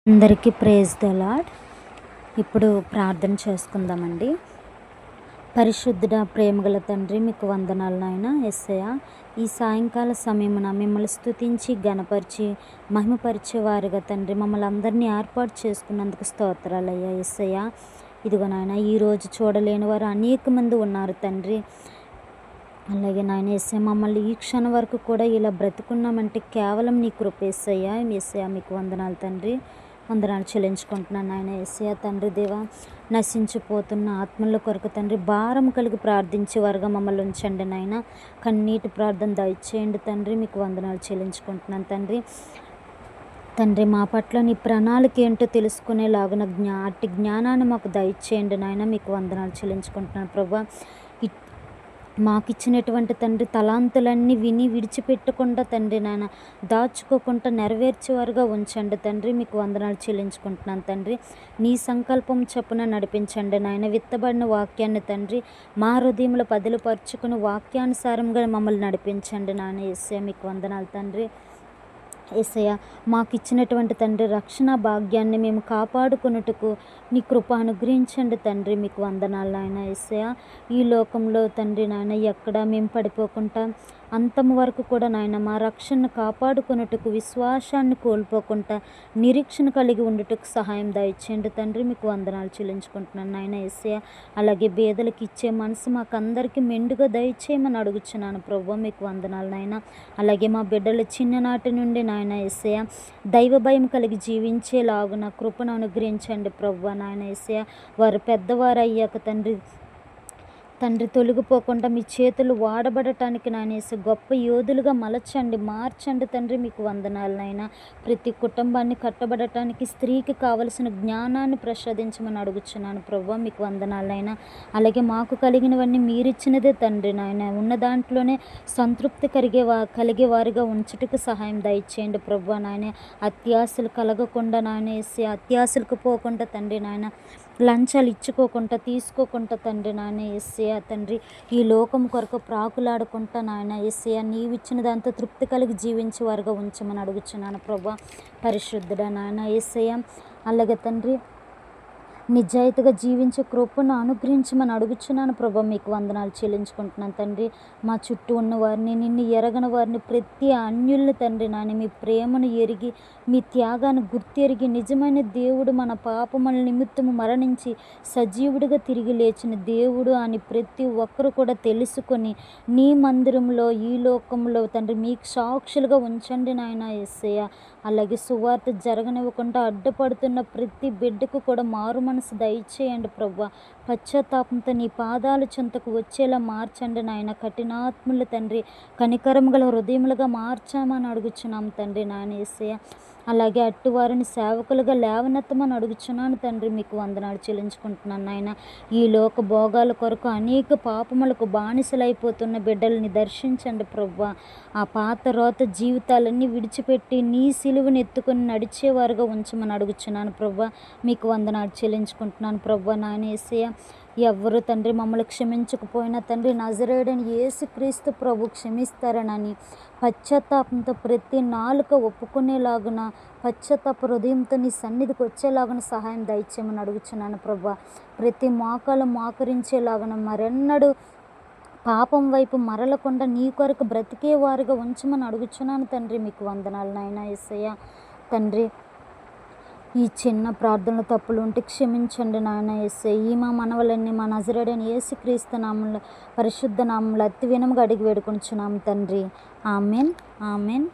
అందరికీ praise the lord. ఇప్పుడు ప్రార్థన చేసుకుందామండి. పరిశుద్ధుడ ప్రేమగల తండ్రి, మీకు వందనాలు నాయన యేసయ్యా. ఈ సాయంకాల సమయమున మిమ్మల్ని స్తుతించి ఘనపరిచి మహిమపరిచే వారిగా తండ్రి మమ్మల్ని అందరినీ ఏర్పాటు చేసుకున్నందుకు స్తోత్రాలయ్యా యేసయ్యా. ఇదిగో నాయన, ఈరోజు చూడలేని వారు అనేక మంది ఉన్నారు తండ్రి. అలాగే నాయన యేసయ్య, మమ్మల్ని ఈ క్షణం వరకు కూడా ఇలా బ్రతుకున్నామంటే కేవలం నీ కృప యేసయ్యా. యేసయ్యా మీకు వందనాలు తండ్రి, వందనాలు చెల్లించుకుంటున్నాను నాయన యేసయ్య. తండ్రి దేవా, నశించిపోతున్న ఆత్మల కొరకు తండ్రి భారం కలిగి ప్రార్థించే వారుగా మమ్మల్ని ఉంచండి నాయన. కన్నీటి ప్రార్థన దయచేయండి తండ్రి, మీకు వందనాలు చెల్లించుకుంటున్నాను తండ్రి. తండ్రి, మా పట్ల నీ ప్రణాళిక ఏంటో తెలుసుకునేలాగున అట్టి జ్ఞానాన్ని మాకు దయచేయండి నాయన. మీకు వందనాలు చెల్లించుకుంటున్నాను ప్రభా. మాకు ఇచ్చినటువంటి తండ్రి తలాంతులన్నీ విని విడిచిపెట్టకుండా తండ్రి నాయన దాచుకోకుండా నెరవేర్చేవారుగా ఉంచండి తండ్రి. మీకు వందనాలు చెల్లించుకుంటున్నాను తండ్రి. నీ సంకల్పం చొప్పున నడిపించండి నాయన. విత్తబడిన వాక్యాన్ని తండ్రి మా హృదయంలో పదిలపరుచుకుని వాక్యానుసారంగా మమ్మల్ని నడిపించండి నాయన యేసయ్య. మీకు వందనాలు తండ్రి. యేసయ్య, మాకు ఇచ్చినటువంటి తండ్రి రక్షణ భాగ్యాన్ని మేము కాపాడుకొనుటకు నీ కృప అనుగ్రహించండి తండ్రి. మీకు వందనాలు నాయన యేసయ్య. ఈ లోకంలో తండ్రి నాయన ఎక్కడ మేము పడిపోకుండా అంతం వరకు కూడా నాయన మా రక్షణను కాపాడుకొనుటకు విశ్వాసాన్ని కోల్పోకుండా నిరీక్షణ కలిగి ఉండుటకు సహాయం దయచేయండి తండ్రి. మీకు వందనాలు చెల్లించుకుంటున్నాను నాయన యేసయ్య. అలాగే పేదలకు ఇచ్చే మనసు మాకందరికీ మెండుగా దయచేయమని అడుగుచున్నాను ప్రభు. మీకు వందనాలు నాయన. అలాగే మా బిడ్డలు చిన్ననాటి నుండి నాయన యేసయ్య దైవ భయం కలిగి జీవించేలాగున కృపను అనుగ్రహించండి ప్రభు నాయన యేసయ్య. వారు పెద్దవారు అయ్యాక తండ్రి తొలగిపోకుండా మీ చేతులు వాడబడటానికి నాయనేసి గొప్ప యోధులుగా మలచండి, మార్చండి తండ్రి. మీకు వందనాలు నాయన. ప్రతి కుటుంబాన్ని కట్టబడటానికి స్త్రీకి కావలసిన జ్ఞానాన్ని ప్రసాదించమని అడుగుచున్నాను ప్రభు. మీకు వందనాలు నాయన. అలాగే మాకు కలిగినవన్నీ మీరిచ్చినదే తండ్రి నాయన. ఉన్న దాంట్లోనే సంతృప్తి కలిగే వారిగా ఉంచుటకు సహాయం దయచేయండి ప్రభు నాయన. అత్యాశలు కలగకుండా నాయన వేసి అత్యాశలకు పోకుండా తండ్రి నాయన, లంచాలు ఇచ్చుకోకుండా తీసుకోకుండా తండ్రి నాయన యేసయ్య తండ్రి, ఈ లోకం కొరకు ప్రాకులాడుకుంటా నాయన యేసయ్య నీవిచ్చిన దాంతో తృప్తి కలిగి జీవించే వారుగా ఉంచమని అడుగుచున్నాను ప్రభా. పరిశుద్ధుడా నాయన యేసయ్య. అలాగే తండ్రి నిజాయితీగా జీవించే కృపను అనుగ్రహించమని అడుగుచున్నాను ప్రభా. మీకు వందనాలు చెల్లించుకుంటున్నాను తండ్రి. మా చుట్టూ ఉన్న వారిని, నిన్ను ఎరగని వారిని, ప్రతి అన్యుల్ని తండ్రి నాని మీ ప్రేమను ఎరిగి మీ త్యాగాన్ని గుర్తెరిగి నిజమైన దేవుడు మన పాపముల నిమిత్తము మరణించి సజీవుడిగా తిరిగి లేచిన దేవుడు అని ప్రతి ఒక్కరు కూడా తెలుసుకొని నీ మందిరంలో ఈ లోకంలో తండ్రి మీకు సాక్షులుగా ఉంచండి నాయన యేసయ్య. అలాగే సువార్త జరగనివ్వకుండా అడ్డుపడుతున్న ప్రతి బిడ్డకు కూడా మారు మనసు దయచేయండి ప్రభా. పశ్చాత్తాపంతో నీ పాదాల చెంతకు వచ్చేలా మార్చండి నాయన. కఠినాత్ములు తండ్రి కనికరం గల హృదయములుగా మార్చామని అడుగుచున్నాం తండ్రి నాయన యేసయ్య. అలాగే అట్టువారిని సేవకులుగా లేవనెత్తమని అడుగుచున్నాను తండ్రి. మీకు వందనాలు చెల్లించుకుంటున్నాను నాయన. ఈ లోక భోగాల కొరకు అనేక పాపములకు బానిసలైపోతున్న బిడ్డల్ని దర్శించండి ప్రభా. ఆ పాత రోత జీవితాలన్నీ విడిచిపెట్టి నీ సిలువను ఎత్తుకొని నడిచేవారుగా ఉంచమని అడుగుచున్నాను ప్రభా. మీకు వందనాలు చెల్లించుకుంటున్నాను ప్రభా నాయన యేసయ్య. ఎవ్వరు తండ్రి మమ్మల్ని క్షమించకపోయినా తండ్రి నజరేయుడైన యేసుక్రీస్తు ప్రభు క్షమిస్తారనని పశ్చాత్తాపంతో ప్రతి నాలుక ఒప్పుకునేలాగున పశ్చాత్తాప హృదయంతో నీ సన్నిధికి వచ్చేలాగున సహాయం దయచేయమని అడుగుచున్నాను ప్రభా. ప్రతి మోకాలు మోకరించేలాగున మరెన్నడూ పాపం వైపు మరలకుండా నీ కొరకు బ్రతికేవారుగా ఉంచమని అడుగుచున్నాను తండ్రి. మీకు వందనాలు నాయన యేసయ్య. తండ్రి, ఈ చిన్న ప్రార్థనలు తప్పులు ఉంటే క్షమించండి నాయన యేసయ్య. ఈ మా మనవలన్నీ మా నజరేయుడైన యేసుక్రీస్తు నామములో పరిశుద్ధ నామములో అతి వినముగా అడిగి వేడుకొనుచున్నాము తండ్రి. Amen, amen.